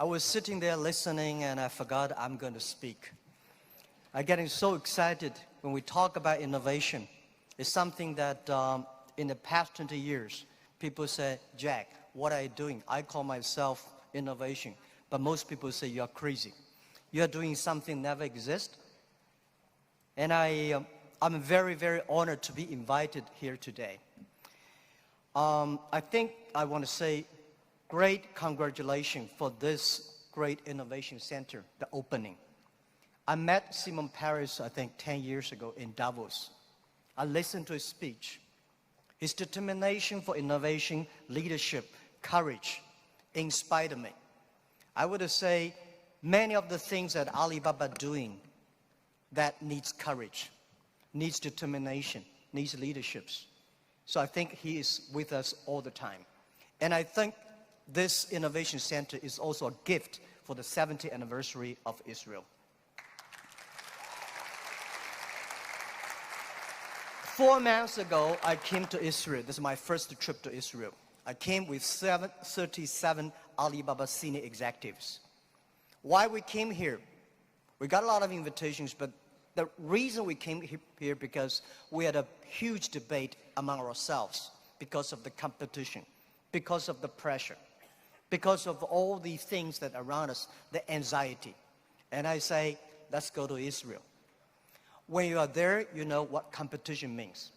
I was sitting there listening and I forgot I'm going to speak. I'm getting so excited when we talk about innovation. It's something that in the past 20 years, people say, Jack, what are you doing? I call myself innovation. But most people say you're crazy. You're doing something never exists. And I'm very, very honored to be invited here today. I think I want to say great congratulations for this great innovation center, the opening. I met Simon Paris, I think, 10 years ago in Davos. I listened to his speech. His determination for innovation, leadership, courage inspired me. I would say many of the things that Alibaba doing that needs courage, needs determination, needs leaderships. So I think he is with us all the time. And I think this innovation center is also a gift for the 70th anniversary of Israel. 4 months ago, I came to Israel. This is my first trip to Israel. I came with 37 Alibaba senior executives. Why we came here? We got a lot of invitations, but the reason we came here because we had a huge debate among ourselves because of the competition, because of the pressure, because of all the things that are around us, the anxiety. And I say, let's go to Israel. When you are there, you know what competition means.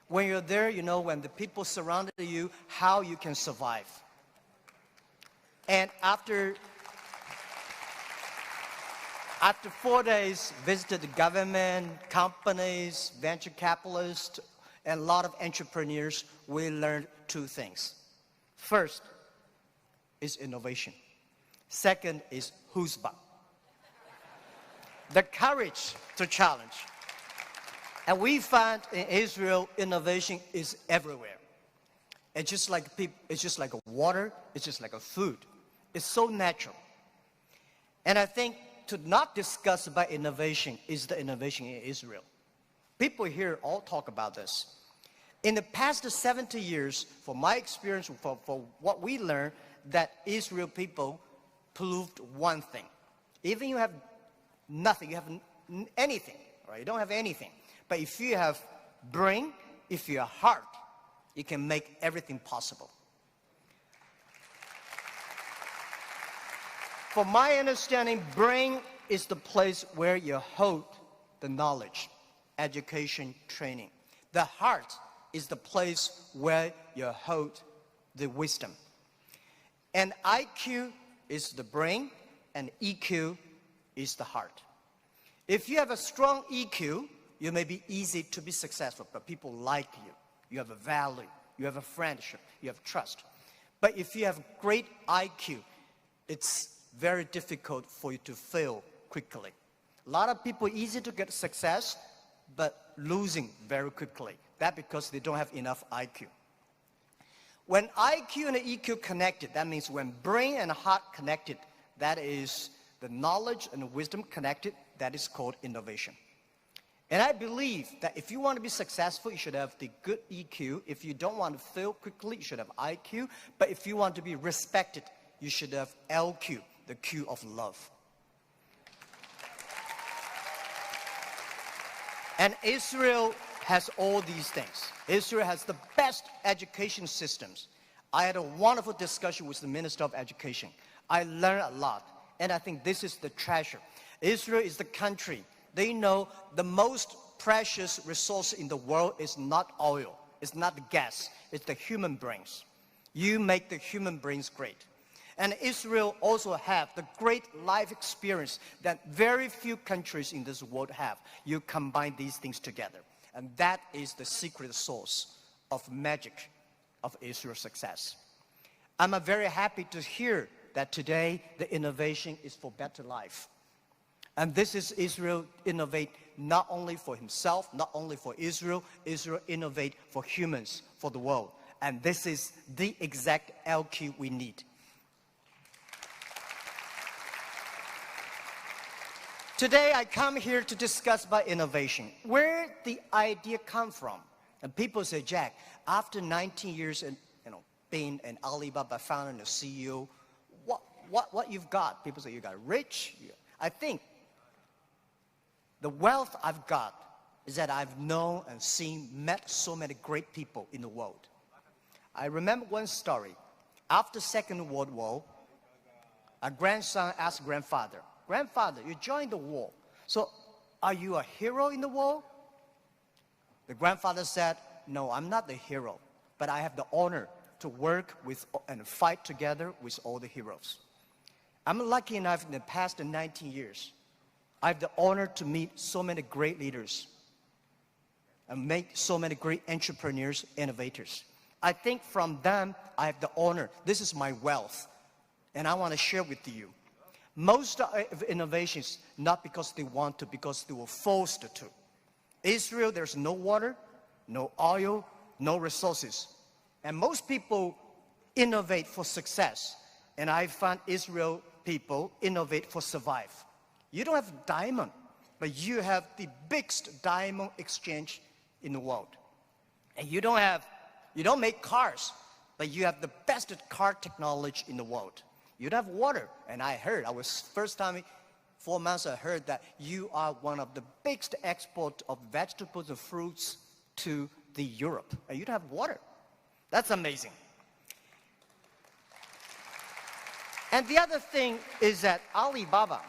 When you're there, you know when the people surround you, how you can survive. And after 4 days, visited the government, companies, venture capitalists, and a lot of entrepreneurs, we learned 2 things. First is innovation. Second is chutzpah, the courage to challenge. And we find in Israel, innovation is everywhere. It's just like water, it's just like a food. It's so natural. And I think to not discuss about innovation is the innovation in Israel. People here all talk about this. In the past 70 years, from my experience, for what we learned, that Israel people proved one thing. Even you have nothing, you have anything, right? You don't have anything. But if you have brain, if you have heart, you can make everything possible. From my understanding, brain is the place where you hold the knowledge, education, training. The heart is the place where you hold the wisdom. And IQ is the brain, and EQ is the heart. If you have a strong EQ, you may be easy to be successful, but people like you. You have a value, you have a friendship, you have trust. But if you have great IQ, it's very difficult for you to fail quickly. A lot of people easy to get success, but losing very quickly. That's because they don't have enough IQ. When IQ and EQ connected, that means when brain and heart connected, that is the knowledge and wisdom connected, that is called innovation. And I believe that if you want to be successful, you should have the good EQ. If you don't want to fail quickly, you should have IQ. But if you want to be respected, you should have LQ, the Q of love. And Israel has all these things. Israel has the best education systems. I had a wonderful discussion with the Minister of Education. I learned a lot, and I think this is the treasure. Israel is the country. They know the most precious resource in the world is not oil, it's not the gas, it's the human brains. You make the human brains great. And Israel also have the great life experience that very few countries in this world have. You combine these things together. And that is the secret source of magic of Israel's success. I'm very happy to hear that today the innovation is for better life. And this is Israel innovate not only for himself, not only for Israel, Israel innovate for humans, for the world. And this is the exact LQ we need. Today I come here to discuss about innovation. Where the idea come from? And people say, Jack, after 19 years in, being an Alibaba founder and a CEO, what you've got. People say you got rich. I think the wealth I've got is that I've known and seen, met so many great people in the world. I remember one story. After Second World War, a grandson asked grandfather, "Grandfather, you joined the war. So are you a hero in the war?" The grandfather said, "No, I'm not the hero, but I have the honor to work with and fight together with all the heroes. I'm lucky enough in the past 19 years, I have the honor to meet so many great leaders and make so many great entrepreneurs, innovators. I think from them, I have the honor. This is my wealth, and I want to share with you. Most of innovations, not because they want to, because they were forced to. Israel, there's no water, no oil, no resources. And most people innovate for success. And I found Israel people innovate for survive. You don't have diamond, but you have the biggest diamond exchange in the world. And you don't make cars, but you have the best car technology in the world. You don't have water. And first time, 4 months, I heard that you are one of the biggest export of vegetables and fruits to the Europe. And you don't have water. That's amazing. And the other thing is that Alibaba,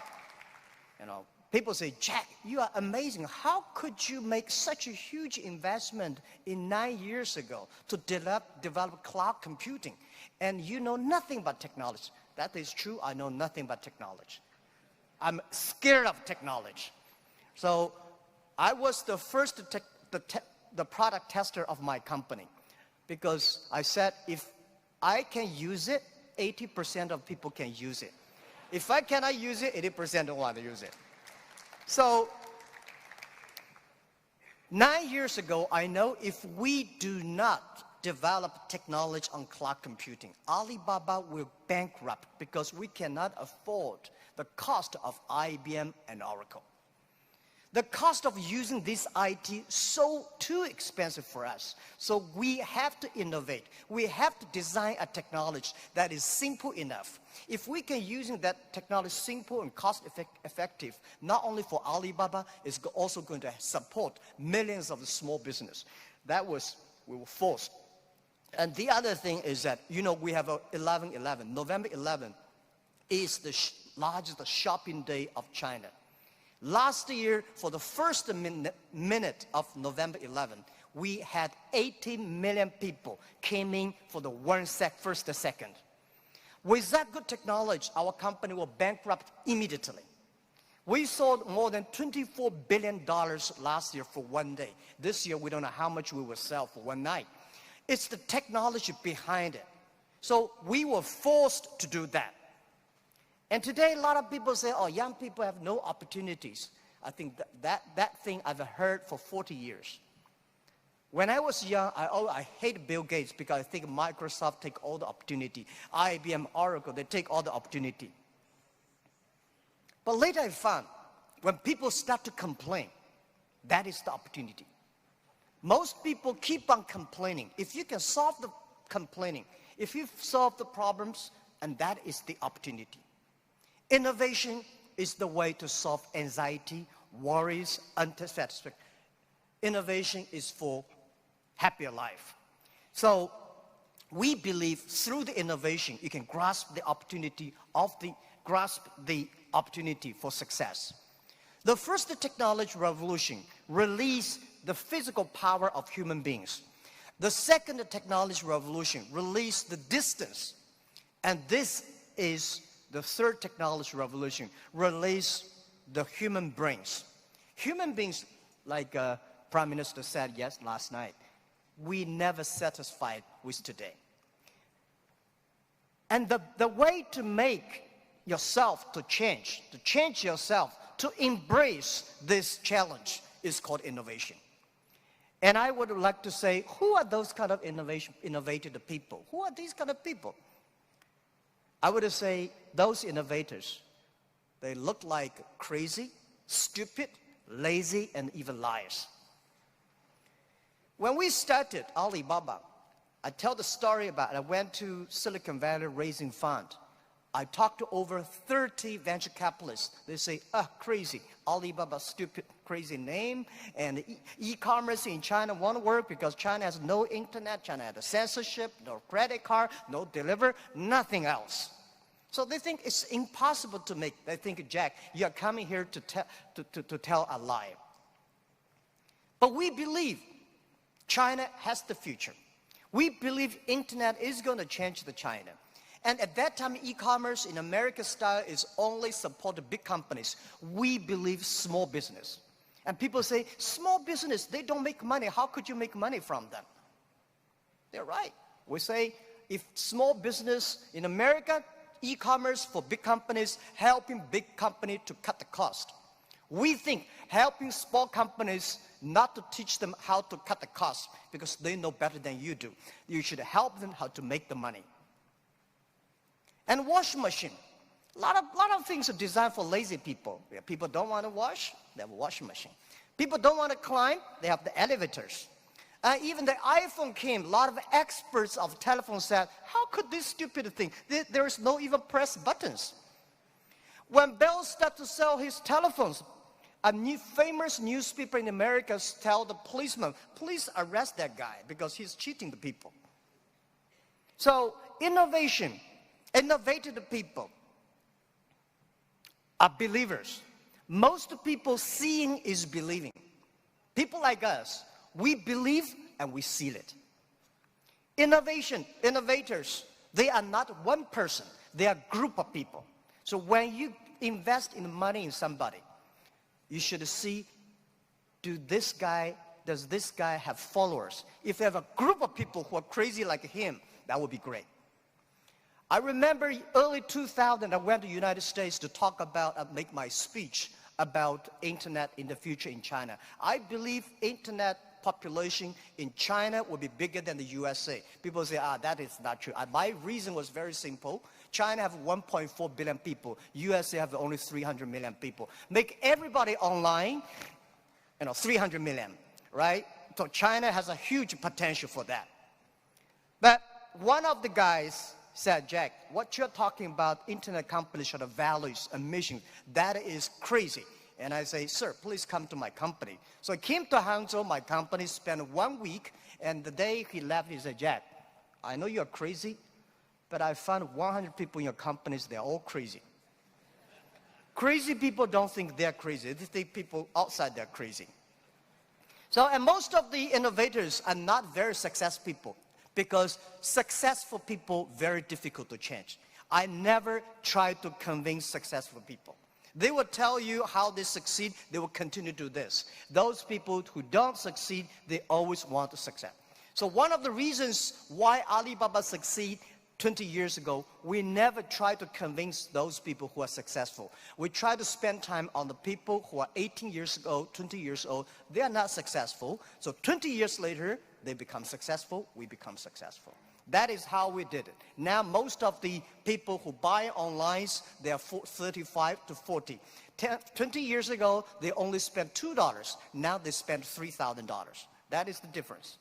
people say, "Jack, you are amazing. How could you make such a huge investment in 9 years ago to develop cloud computing? And you know nothing about technology." That is true. I know nothing about technology. I'm scared of technology. So I was the first the product tester of my company, because I said, if I can use it, 80% of people can use it. If I cannot use it, 80% don't want to use it. So 9 years ago, I know if we do not develop technology on cloud computing, Alibaba will bankrupt, because we cannot afford the cost of IBM and Oracle. The cost of using this IT so too expensive for us. So we have to innovate. We have to design a technology that is simple enough. If we can use that technology simple and cost effective, not only for Alibaba, it's also going to support millions of small business. We were forced. And the other thing is that, we have 11/11. November 11 is the largest shopping day of China. Last year, for the first minute of November 11, we had 80 million people came in for the first second. With that good technology, our company will bankrupt immediately. We sold more than $24 billion last year for one day. This year, we don't know how much we will sell for one night. It's the technology behind it. So we were forced to do that. And today, a lot of people say, "Oh, young people have no opportunities." I think that thing I've heard for 40 years. When I was young, I hated Bill Gates, because I think Microsoft take all the opportunity. IBM, Oracle, they take all the opportunity. But later I found, when people start to complain, that is the opportunity. Most people keep on complaining. If you can solve the complaining, if you solve the problems, and that is the opportunity. Innovation is the way to solve anxiety, worries, unsatisfaction. Innovation is for happier life. So we believe through the innovation, you can grasp the opportunity for success. The first technology revolution released the physical power of human beings. The second technology revolution released the distance. And this is the third technology revolution, release the human brains. Human beings, like Prime Minister said last night, we never satisfied with today. And the way to make yourself to change yourself, to embrace this challenge is called innovation. And I would like to say, who are those kind of innovative people? Who are these kind of people? I would say those innovators, they look like crazy, stupid, lazy, and even liars. When we started Alibaba, I tell the story about I went to Silicon Valley raising fund. I talked to over 30 venture capitalists. They say, crazy. Alibaba, stupid, crazy name. And e-commerce in China won't work because China has no internet, China has censorship, no credit card, no delivery, nothing else. So they think it's impossible to make. They think, Jack, you're coming here to tell a lie. But we believe China has the future. We believe internet is going to change the China. And at that time, e-commerce in American style is only supported big companies. We believe small business. And people say, small business, they don't make money. How could you make money from them? They're right. We say, if small business in America, e-commerce for big companies, helping big company to cut the cost. We think helping small companies not to teach them how to cut the cost because they know better than you do. You should help them how to make the money. And washing machine. A lot of things are designed for lazy people. People don't want to wash, they have a washing machine. People don't want to climb, they have the elevators. Even the iPhone came, a lot of experts of telephone said, how could this stupid thing? There is no even press buttons. When Bell started to sell his telephones, a famous newspaper in America tell the policeman, please arrest that guy because he's cheating the people. So innovation. Innovative people are believers. Most people seeing is believing. People like us, we believe and we seal it. Innovators, they are not one person, they are a group of people. So when you invest in money in somebody, you should see, does this guy have followers? If you have a group of people who are crazy like him, that would be great. I remember early 2000, I went to the United States to talk about, make my speech about internet in the future in China. I believe internet population in China will be bigger than the USA. People say, that is not true. My reason was very simple. China have 1.4 billion people. USA have only 300 million people. Make everybody online, 300 million, right? So China has a huge potential for that. But one of the guys said, Jack, what you're talking about, internet companies should have values and missions. That is crazy. And I say, sir, please come to my company. So I came to Hangzhou, my company, spent 1 week, and the day he left, he said, Jack, I know you're crazy, but I found 100 people in your companies, they're all crazy. Crazy people don't think they're crazy. They think people outside they're crazy. So, and most of the innovators are not very successful people, because successful people, very difficult to change. I never try to convince successful people. They will tell you how they succeed, they will continue to do this. Those people who don't succeed, they always want to succeed. So one of the reasons why Alibaba succeed 20 years ago, we never try to convince those people who are successful. We try to spend time on the people who are 18 years old, 20 years old. They are not successful. So 20 years later, they become successful, we become successful. That is how we did it. Now most of the people who buy online, they are 35 to 40. 20 years ago, they only spent $2. Now they spend $3,000. That is the difference.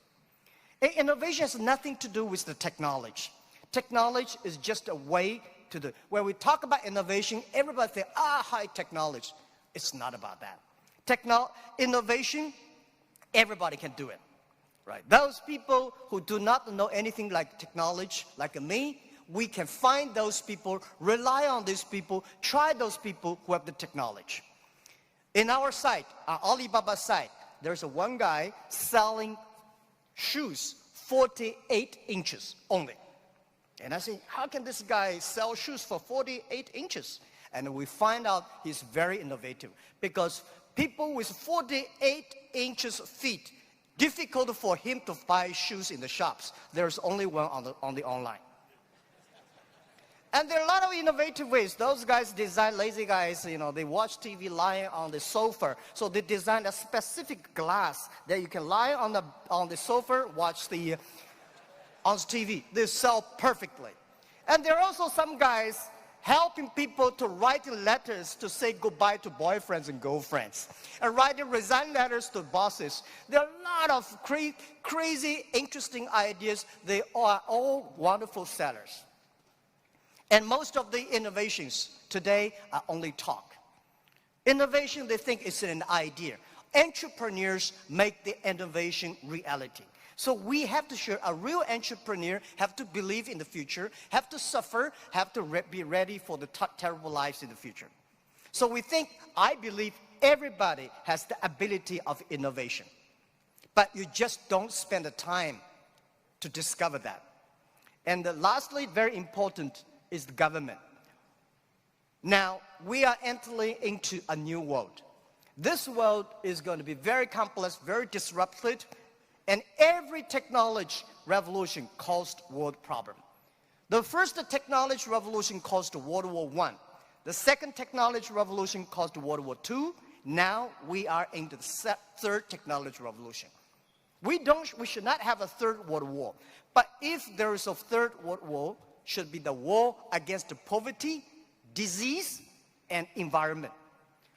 Innovation has nothing to do with the technology. Technology is just a way to do. When we talk about innovation, everybody thinks, high technology. It's not about that. Innovation, everybody can do it. Right. Those people who do not know anything like technology, like me, we can find those people, rely on these people, try those people who have the technology. In our site, our Alibaba site, there's one guy selling shoes 48 inches only. And I say, how can this guy sell shoes for 48 inches? And we find out he's very innovative, because people with 48 inches feet, difficult for him to buy shoes in the shops. There's only one on the online. And there are a lot of innovative ways. Those guys design, lazy guys, they watch TV lying on the sofa. So they design a specific glass that you can lie on the sofa, watch on TV. They sell perfectly. And there are also some guys helping people to write letters to say goodbye to boyfriends and girlfriends, and writing resign letters to bosses. There are a lot of crazy, interesting ideas. They are all wonderful sellers. And most of the innovations today are only talk. Innovation, they think, is an idea. Entrepreneurs make the innovation reality. So we have to show a real entrepreneur have to believe in the future, have to suffer, have to be ready for the terrible lives in the future. So I believe everybody has the ability of innovation. But you just don't spend the time to discover that. And lastly, very important, is the government. Now, we are entering into a new world. This world is going to be very complex, very disrupted, and every technology revolution caused world problem. The first technology revolution caused World War I. The second technology revolution caused World War II. Now we are in the third technology revolution. We should not have a third world war. But if there is a third world war, it should be the war against poverty, disease, and environment.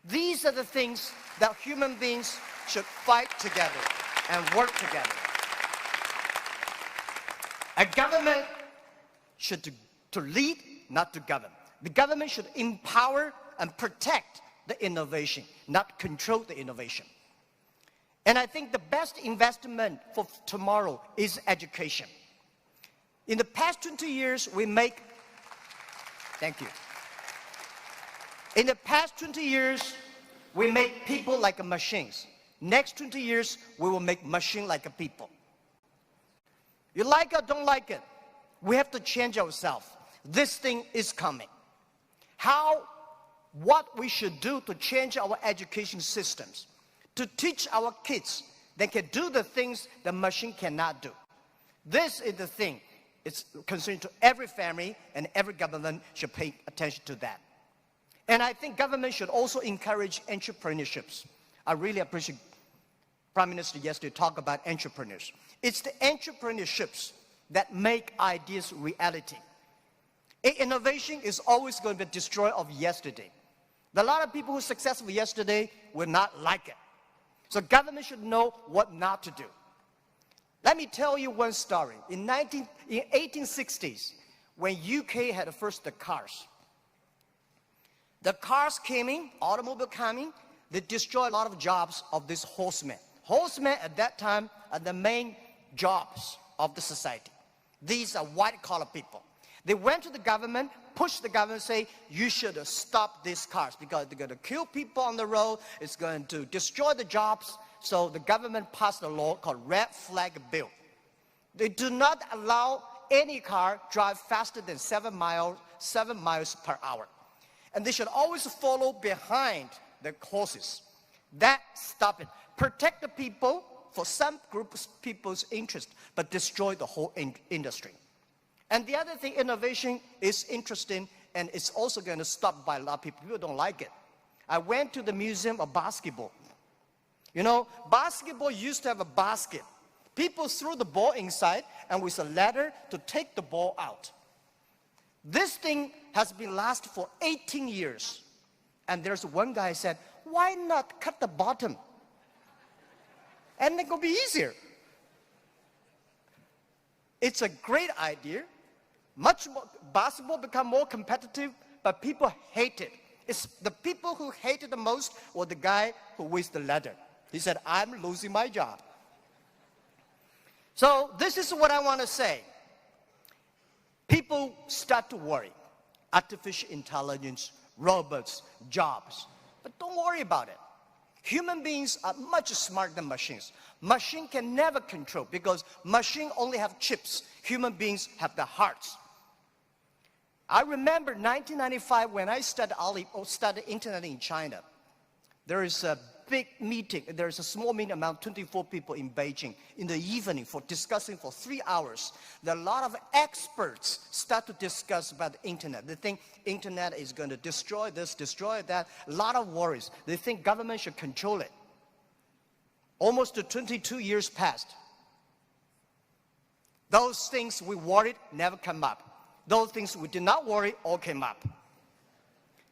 These are the things that human beings should fight together and work together. A government should to lead, not to govern. The government should empower and protect the innovation, not control the innovation. And I think the best investment for tomorrow is education. In the past 20 years, thank you. In the past 20 years, we make people like machines. Next 20 years, we will make machine like people. You like it or don't like it, we have to change ourselves. This thing is coming. What we should do to change our education systems, to teach our kids they can do the things the machine cannot do. This is the thing. It's concerned to every family, and every government should pay attention to that. And I think government should also encourage entrepreneurships. I really appreciate Prime Minister yesterday talk about entrepreneurs. It's the entrepreneurships that make ideas reality. Innovation is always going to be destroyed of yesterday. A lot of people who are successful yesterday will not like it. So government should know what not to do. Let me tell you one story. In 1860s, when UK had first the cars came in, automobile coming, they destroyed a lot of jobs of these horsemen. Horsemen at that time are the main jobs of the society. These are white-collar people. They went to the government, pushed the government, say, you should stop these cars because they're going to kill people on the road, it's going to destroy the jobs. So the government passed a law called Red Flag Bill. They do not allow any car drive faster than 7 miles per hour. And they should always follow behind the horses. That stop it. Protect the people for some groups of people's interest, but destroy the whole industry. And the other thing, innovation is interesting, and it's also going to stop by a lot of people. People don't like it. I went to the Museum of Basketball. You know, basketball used to have a basket. People threw the ball inside, and with a ladder to take the ball out. This thing has been lasting for 18 years. And there's one guy said, why not cut the bottom? And it will be easier. It's a great idea. Much more, basketball become more competitive, but people hate it. It's the people who hate it the most were the guy who with the ladder. He said, I'm losing my job. So this is what I want to say. People start to worry. Artificial intelligence, robots, jobs. But don't worry about it. Human beings are much smarter than machines. Machine can never control because machine only have chips. Human beings have the hearts. I remember 1995 when I studied internet in China. There is a big meeting. There is a small meeting among 24 people in Beijing in the evening for discussing for 3 hours. There are a lot of experts start to discuss about the internet. They think internet is going to destroy this, destroy that. A lot of worries. They think government should control it. Almost 22 years passed. Those things we worried never come up. Those things we did not worry all came up.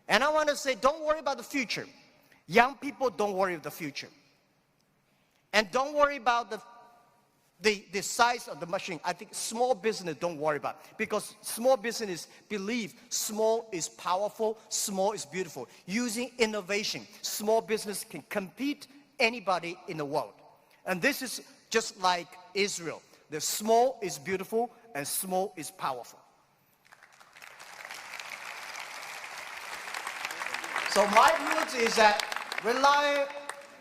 And I want to say, don't worry about the future. Young people, don't worry about the future. And don't worry about the the size of the machine, I think small business don't worry about, because small business believe small is powerful, small is beautiful. Using innovation, small business can compete anybody in the world. And this is just like Israel. The small is beautiful and small is powerful. So my view is that rely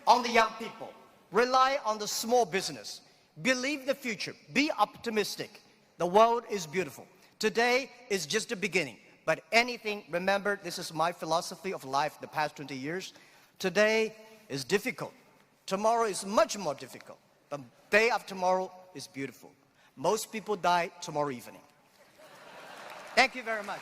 on the young people, rely on the small business. Believe the future. Be optimistic. The world is beautiful. Today is just the beginning. But anything, remember, this is my philosophy of life the past 20 years. Today is difficult. Tomorrow is much more difficult. The day after tomorrow is beautiful. Most people die tomorrow evening. Thank you very much.